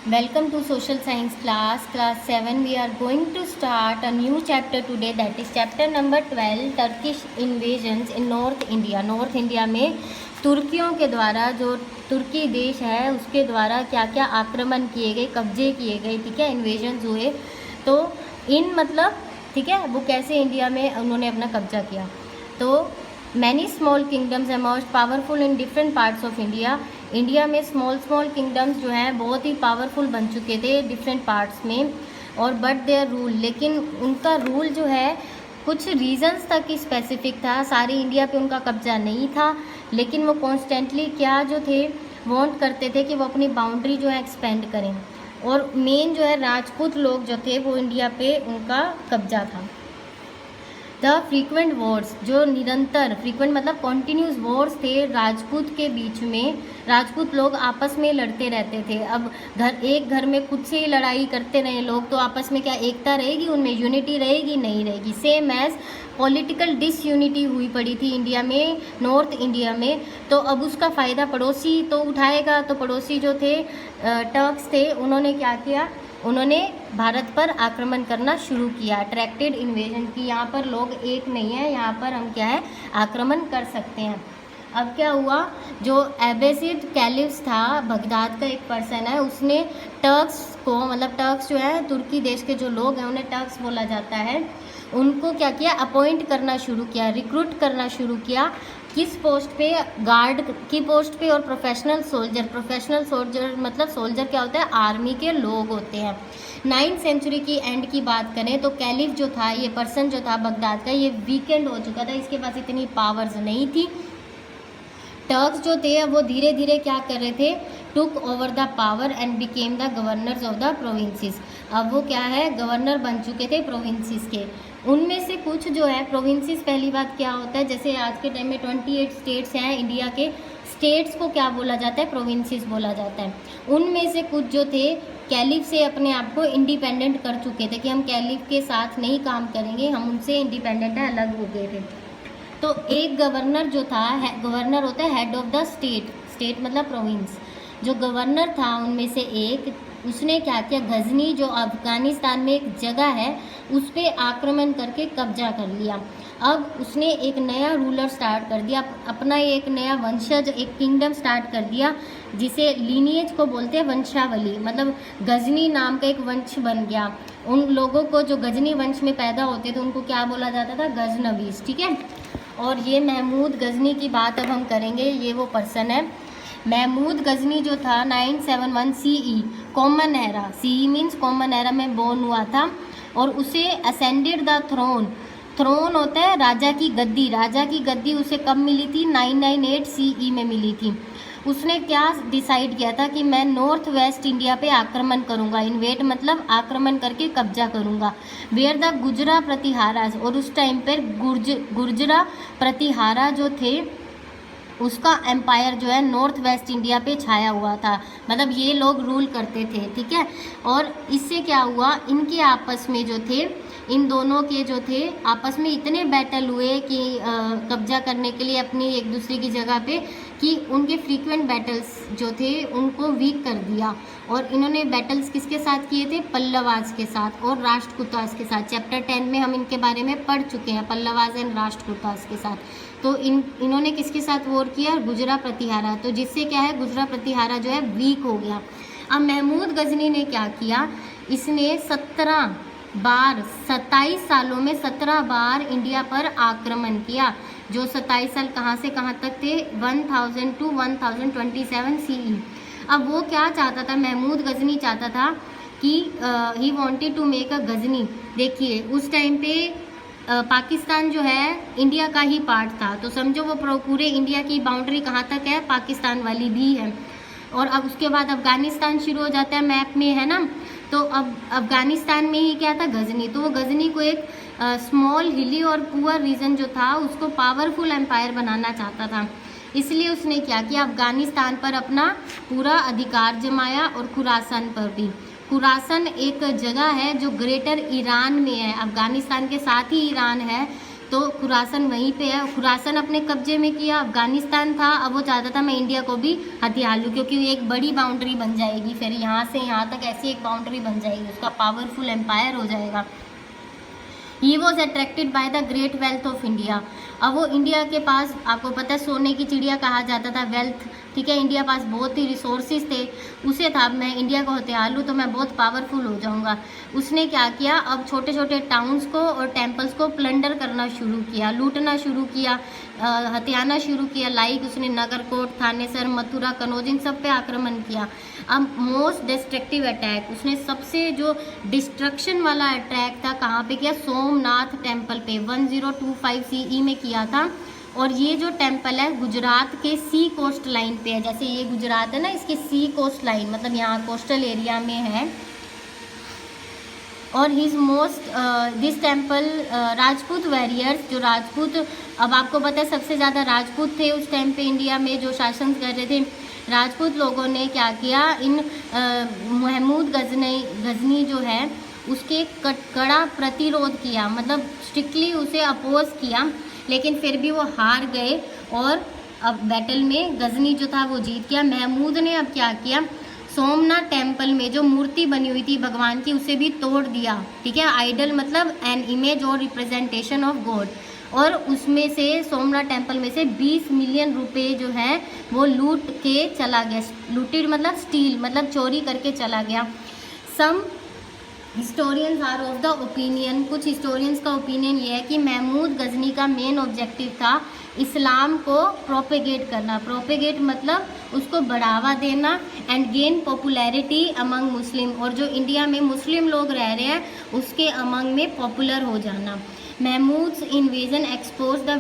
Welcome to social science class 7. We are going to start a new chapter today, that is chapter number 12, Turkish invasions in North India. North India में तुर्कियों के द्वारा, जो तुर्की देश है उसके द्वारा क्या क्या आक्रमण किए गए, कब्जे किए गए, ठीक है, इन्वेजन्स हुए। तो इन मतलब ठीक है, वो कैसे इंडिया में उन्होंने अपना कब्जा किया। तो many small kingdoms emerged powerful in different parts of India. India में स्मॉल किंगडम्स जो हैं बहुत ही पावरफुल बन चुके थे डिफरेंट पार्ट्स में, और बट देयर रूल, लेकिन उनका रूल जो है कुछ रीजंस तक ही स्पेसिफिक था, सारी इंडिया पे उनका कब्जा नहीं था। लेकिन वो कॉन्स्टेंटली क्या जो थे वांट करते थे कि वो अपनी बाउंड्री जो है एक्सपेंड करें, और मेन जो है राजपूत लोग जो थे वो इंडिया पे उनका कब्जा था। द फ्रीक्वेंट वॉर्स, जो निरंतर, फ्रीक्वेंट मतलब कॉन्टीन्यूस वॉर्स थे राजपूत के बीच में, राजपूत लोग आपस में लड़ते रहते थे। अब एक घर में खुद से ही लड़ाई करते रहे लोग, तो आपस में क्या एकता रहेगी, उनमें यूनिटी रहेगी, नहीं रहेगी। सेम एज पॉलिटिकल डिसयूनिटी हुई पड़ी थी इंडिया में, नॉर्थ इंडिया में। तो अब उसका फ़ायदा पड़ोसी तो उठाएगा। तो पड़ोसी जो थे टर्क्स थे, उन्होंने क्या किया, उन्होंने भारत पर आक्रमण करना शुरू किया, अट्रैक्टेड इन्वेजन की। यहाँ पर लोग एक नहीं है, यहाँ पर हम क्या है आक्रमण कर सकते हैं। अब क्या हुआ, जो एबेसिड कैलिफ्स था, बगदाद का एक पर्सन है, उसने टर्क्स को, मतलब टर्क्स जो है तुर्की देश के जो लोग हैं उन्हें टर्क्स बोला जाता है, उनको क्या किया, अपॉइंट करना शुरू किया, रिक्रूट करना शुरू किया। किस पोस्ट पे, गार्ड की पोस्ट पे, और प्रोफेशनल सोल्जर मतलब सोल्जर क्या होता है, आर्मी के लोग होते हैं। 9th सेंचुरी की एंड की बात करें तो कैलिफ जो था, ये पर्सन जो था बगदाद का, ये वीकेंड हो चुका था, इसके पास इतनी पावर्स नहीं थी। टर्क्स जो थे वो धीरे धीरे क्या कर रहे थे, took over the power and became the governors of the provinces. अब वो क्या है, गवर्नर बन चुके थे प्रोविंसेस के। उनमें से कुछ जो है प्रोविंसेस, पहली बात क्या होता है, जैसे आज के टाइम में 28 स्टेट्स हैं इंडिया के, स्टेट्स को क्या बोला जाता है, प्रोविंसेस बोला जाता है। उनमें से कुछ जो थे कैलिफ से अपने आप को इंडिपेंडेंट कर चुके थे कि हम कैलिफ के साथ नहीं काम करेंगे, हम उनसे इंडिपेंडेंट है, अलग हो गए थे। तो एक गवर्नर जो था, गवर्नर होता है हेड ऑफ द स्टेट मतलब प्रोविंस। जो गवर्नर था उनमें से एक, उसने क्या किया, गजनी जो अफगानिस्तान में एक जगह है उस पर आक्रमण करके कब्जा कर लिया। अब उसने एक नया रूलर स्टार्ट कर दिया, अपना एक नया वंशज, एक किंगडम स्टार्ट कर दिया, जिसे लीनिएज को बोलते हैं, वंशावली, मतलब गजनी नाम का एक वंश बन गया। उन लोगों को जो गजनी वंश में पैदा होते थे उनको क्या बोला जाता था, गजनवीज, ठीक है। और ये महमूद गजनी की बात अब हम करेंगे, ये वो पर्सन है। महमूद गजनी जो था 971 CE, common era, CE means common era में बोर्न हुआ था, और उसे असेंडेड द थ्रोन होता है राजा की गद्दी, राजा की गद्दी उसे कब मिली थी, 998 CE में मिली थी। उसने क्या डिसाइड किया था कि मैं नॉर्थ वेस्ट इंडिया पे आक्रमण करूंगा, इन्वेट मतलब आक्रमण करके कब्जा करूंगा, वेयर द गुजरा प्रतिहारास, और उस टाइम पर गुर्जरा प्रतिहारा जो थे उसका एम्पायर जो है नॉर्थ वेस्ट इंडिया पे छाया हुआ था, मतलब ये लोग रूल करते थे, ठीक है। और इससे क्या हुआ, इनके आपस में जो थे, इन दोनों के जो थे आपस में इतने बैटल हुए कि कब्जा करने के लिए अपनी एक दूसरे की जगह पे, कि उनके फ्रीक्वेंट बैटल्स जो थे उनको वीक कर दिया। और इन्होंने बैटल्स किसके साथ किए थे, पल्लवास के साथ और राष्ट्रकूटास के साथ। चैप्टर 10 में हम इनके बारे में पढ़ चुके हैं, पल्लवास एंड राष्ट्रकूटास के साथ। तो इन्होंने किसके साथ वॉर किया, गुजरा प्रतिहारा, तो जिससे क्या है, गुजरा प्रतिहारा जो है वीक हो गया। अब महमूद गजनी ने क्या किया, इसने 27 सालों में 17 बार इंडिया पर आक्रमण किया। जो 27 साल कहाँ से कहाँ तक थे, 1000 to 1027 CE। अब वो क्या चाहता था, महमूद गजनी चाहता था कि he wanted to make a Ghazni. देखिए उस टाइम पे पाकिस्तान जो है इंडिया का ही पार्ट था, तो समझो वो पूरे इंडिया की बाउंड्री कहाँ तक है, पाकिस्तान वाली भी है। और अब उसके बाद अफ़गानिस्तान शुरू हो जाता है मैप में, है ना। तो अब अफ़गानिस्तान में ही क्या था, गजनी। तो वो गजनी को एक स्मॉल हिली और पुअर रीजन जो था उसको पावरफुल एम्पायर बनाना चाहता था। इसलिए उसने क्या किया, अफ़गानिस्तान पर अपना पूरा अधिकार जमाया, और खुरासान पर भी। खुरासान एक जगह है जो ग्रेटर ईरान में है, अफ़गानिस्तान के साथ ही ईरान है, तो खुरासन वहीं पे है। खुरासन अपने कब्जे में किया, अफगानिस्तान था, अब वो चाहता था मैं इंडिया को भी हथिया लूँ, क्योंकि एक बड़ी बाउंड्री बन जाएगी, फिर यहाँ से यहाँ तक ऐसी एक बाउंड्री बन जाएगी, उसका पावरफुल एम्पायर हो जाएगा। He was attracted by the great wealth of India. अब वो इंडिया के पास, आपको पता है सोने की चिड़िया कहा जाता था, वेल्थ, ठीक है, इंडिया पास बहुत ही रिसोर्सेज थे, उसे था मैं इंडिया को हथिया लूँ तो मैं बहुत पावरफुल हो जाऊँगा। उसने क्या किया, अब छोटे छोटे टाउन्स को और टेम्पल्स को प्लंडर करना शुरू किया, लूटना शुरू किया, हथियाना शुरू किया। लाइक उसने नगरकोट, थानेसर, मथुरा, कनौज, इन सब पे आक्रमण किया। अब मोस्ट डिस्ट्रक्टिव अटैक, उसने सबसे जो डिस्ट्रक्शन वाला अटैक था कहाँ पे किया, सोमनाथ टेम्पल पे 1025 CE में किया था। और ये जो टेम्पल है गुजरात के सी कोस्ट लाइन पे है, जैसे ये गुजरात है ना, इसके सी कोस्ट लाइन मतलब यहाँ कोस्टल एरिया में है। और his most this temple Rajput warriors, जो राजपूत, अब आपको पता है सबसे ज़्यादा राजपूत थे उस टाइम पे इंडिया में जो शासन कर रहे थे। राजपूत लोगों ने क्या किया, इन महमूद गजनी जो है उसके कड़ा प्रतिरोध किया, मतलब स्ट्रिक्टली उसे अपोज किया, लेकिन फिर भी वो हार गए और अब बैटल में गजनी जो था वो जीत गया। महमूद ने अब क्या किया, सोमनाथ टेम्पल में जो मूर्ति बनी हुई थी भगवान की उसे भी तोड़ दिया, ठीक है। आइडल मतलब एन इमेज और रिप्रेजेंटेशन ऑफ गॉड। और उसमें से सोमनाथ टेम्पल में से 20 मिलियन रुपए जो है वो लूट के चला गया। लूटेड मतलब स्टील, मतलब चोरी करके चला गया। Some historians are of the opinion, कुछ हिस्टोरियंस का ओपिनियन ये है कि महमूद गजनी का मेन ऑब्जेक्टिव था इस्लाम को प्रोपेगेट करना। प्रोपेगेट मतलब उसको बढ़ावा देना, एंड गेन पॉपुलैरिटी अमंग मुस्लिम, और जो इंडिया में मुस्लिम लोग रह रहे हैं उसके अमंग में पॉपुलर हो जाना। Mahmud's invasion expose the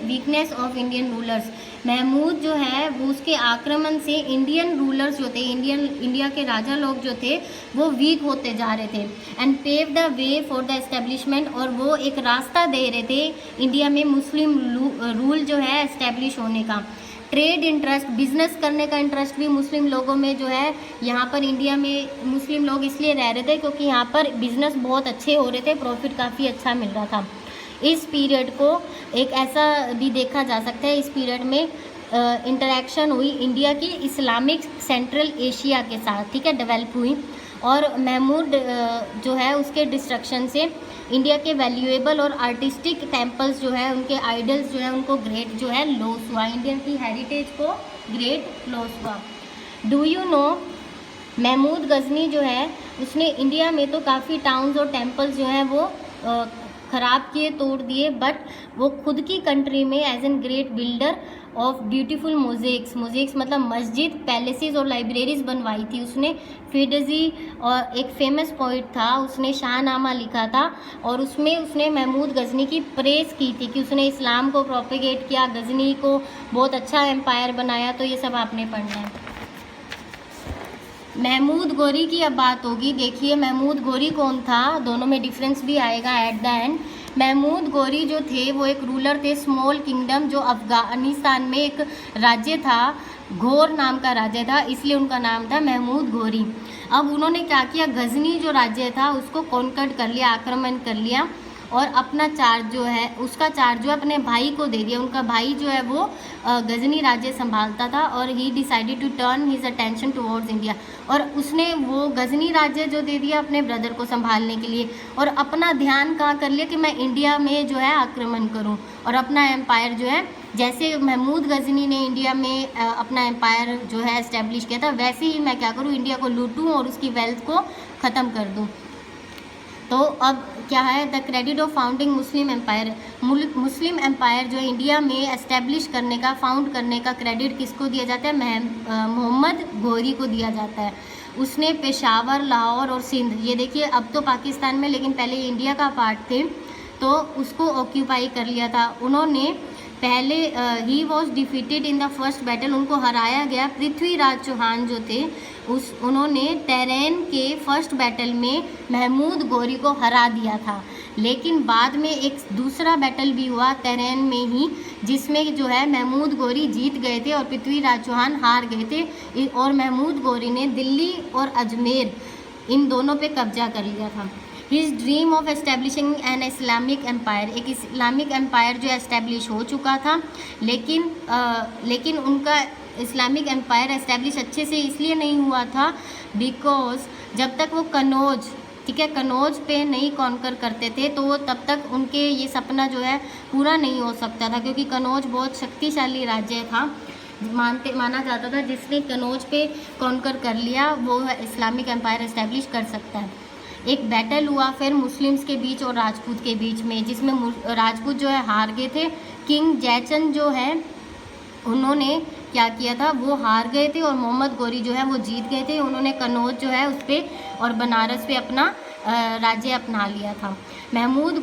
weakness of Indian rulers. Mahmud जो है वो उसके आक्रमण से इंडियन रूलर्स जो थे, इंडिया के राजा लोग जो थे वो वीक होते जा रहे थे। And pave the way for the establishment, और वो एक रास्ता दे रहे थे इंडिया में मुस्लिम रूल जो है एस्टेब्लिश होने का। ट्रेड इंटरेस्ट, बिजनेस करने का इंटरेस्ट भी मुस्लिम लोगों में जो है, यहाँ पर इंडिया में मुस्लिम लोग इसलिए रह रहे थे क्योंकि यहाँ पर बिजनेस बहुत अच्छे हो रहे थे, प्रॉफिट काफ़ी अच्छा मिल रहा था। इस पीरियड को एक ऐसा भी देखा जा सकता है, इस पीरियड में इंटरेक्शन हुई इंडिया की इस्लामिक सेंट्रल एशिया के साथ, ठीक है, डेवलप हुई। और महमूद जो है उसके डिस्ट्रक्शन से इंडिया के वैल्यूएबल और आर्टिस्टिक टेम्पल्स जो है, उनके आइडल्स जो है, उनको ग्रेट जो है लॉस हुआ, इंडियन की हेरिटेज को ग्रेट लॉस हुआ। Do you know, Mahmud Ghazni जो है उसने इंडिया में तो काफ़ी टाउन्स और टेम्पल्स जो हैं वो ख़राब किए, तोड़ दिए, बट वो खुद की कंट्री में as an great builder of beautiful mosaics मतलब मस्जिद, पैलेसेस और लाइब्रेरीज बनवाई थी उसने। फिडजी और एक फेमस पोइट था, उसने शाहनामा लिखा था और उसमें उसने महमूद गजनी की प्रेज़ की थी कि उसने इस्लाम को प्रोपेगेट किया, गजनी को बहुत अच्छा एम्पायर बनाया। तो ये सब आपने पढ़ना है। महमूद गोरी की अब बात होगी। देखिए महमूद गोरी कौन था, दोनों में डिफरेंस भी आएगा एट द एंड। महमूद गोरी जो थे वो एक रूलर थे, स्मॉल किंगडम, जो अफ़गानिस्तान में एक राज्य था, घोर नाम का राज्य था, इसलिए उनका नाम था महमूद गोरी। अब उन्होंने क्या किया, गजनी जो राज्य था उसको कॉन्कर्ड कर लिया, आक्रमण कर लिया और अपना चार्ज जो है, उसका चार्ज जो है अपने भाई को दे दिया। उनका भाई जो है वो गजनी राज्य संभालता था और he decided to turn his attention towards India, और उसने वो गजनी राज्य जो दे दिया अपने ब्रदर को संभालने के लिए, और अपना ध्यान कहाँ कर लिया कि मैं इंडिया में जो है आक्रमण करूं और अपना एम्पायर जो है, जैसे महमूद गजनी ने इंडिया में अपना एम्पायर जो है इस्टेब्लिश किया था, वैसे ही मैं क्या करूं, इंडिया को लूटूं और उसकी वेल्थ को ख़त्म कर दूं। तो अब क्या है, the credit of founding Muslim empire, Muslim empire जो इंडिया में एस्टेब्लिश करने का, फाउंड करने का क्रेडिट किसको दिया जाता है, मोहम्मद गोरी को दिया जाता है। उसने पेशावर, लाहौर और सिंध, ये देखिए अब तो पाकिस्तान में लेकिन पहले ये इंडिया का पार्ट थे, तो उसको ऑक्यूपाई कर लिया था उन्होंने। पहले he was defeated in the first battle, उनको हराया गया। पृथ्वीराज चौहान जो थे उन्होंने टेरेन के फर्स्ट बैटल में महमूद गोरी को हरा दिया था, लेकिन बाद में एक दूसरा बैटल भी हुआ टेरेन में ही, जिसमें जो है महमूद गोरी जीत गए थे और पृथ्वीराज चौहान हार गए थे, और महमूद गोरी ने दिल्ली और अजमेर इन दोनों पे कब्जा कर लिया था। His dream of establishing an Islamic empire, एक इस्लामिक एम्पायर जो एस्टेब्लिश हो चुका था, लेकिन उनका इस्लामिक एम्पायर एस्टेब्लिश अच्छे से इसलिए नहीं हुआ था बिकॉज जब तक वो कनौज, ठीक है, कनौज पे नहीं कॉन्कर करते थे तो वो तब तक उनके ये सपना जो है पूरा नहीं हो सकता था, क्योंकि कनौज बहुत शक्तिशाली राज्य था, माना जाता था जिसने कनौज पे कॉन्कर कर लिया वो इस्लामिक एम्पायर एस्टेब्लिश कर सकता है। एक बैटल हुआ फिर मुस्लिम्स के बीच और राजपूत के बीच में, जिसमें राजपूत जो है हार गए थे। किंग जयचंद जो है उन्होंने क्या किया था, वो हार गए थे और मोहम्मद गौरी जो है वो जीत गए थे। उन्होंने कनौज जो है उस पर और बनारस पे अपना राज्य अपना लिया था। महमूद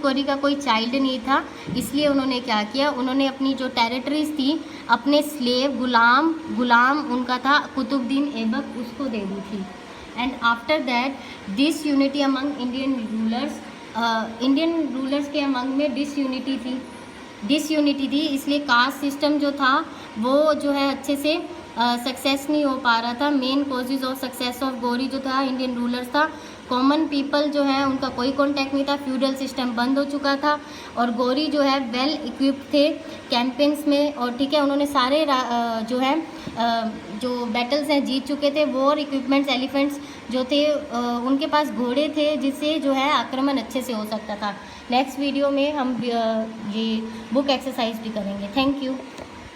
गौरी का कोई चाइल्ड नहीं था, इसलिए उन्होंने क्या किया, उन्होंने अपनी जो टेरिटरीज थी अपने स्लेव गुलाम उनका था कुतुबुद्दीन ऐबक, उसको दे दी थी। And after that disunity among Indian rulers के अमंग में डिसयूनिटी थी, इसलिए कास्ट सिस्टम जो था वो जो है अच्छे से सक्सेस नहीं हो पा रहा था। Main causes of success of Gauri जो था इंडियन रूलर्स था। कॉमन पीपल जो है उनका कोई कॉन्टैक्ट नहीं था, फ्यूडल सिस्टम बंद हो चुका था और गौरी जो है वेल इक्विप्ड थे कैंपेन्स में, और ठीक है उन्होंने सारे जो है जो बैटल्स हैं जीत चुके थे। वॉर इक्विपमेंट्स एलिफेंट्स जो थे उनके पास घोड़े थे जिससे जो है आक्रमण अच्छे से हो सकता था। नेक्स्ट वीडियो में हम ये बुक एक्सरसाइज भी करेंगे। Thank you.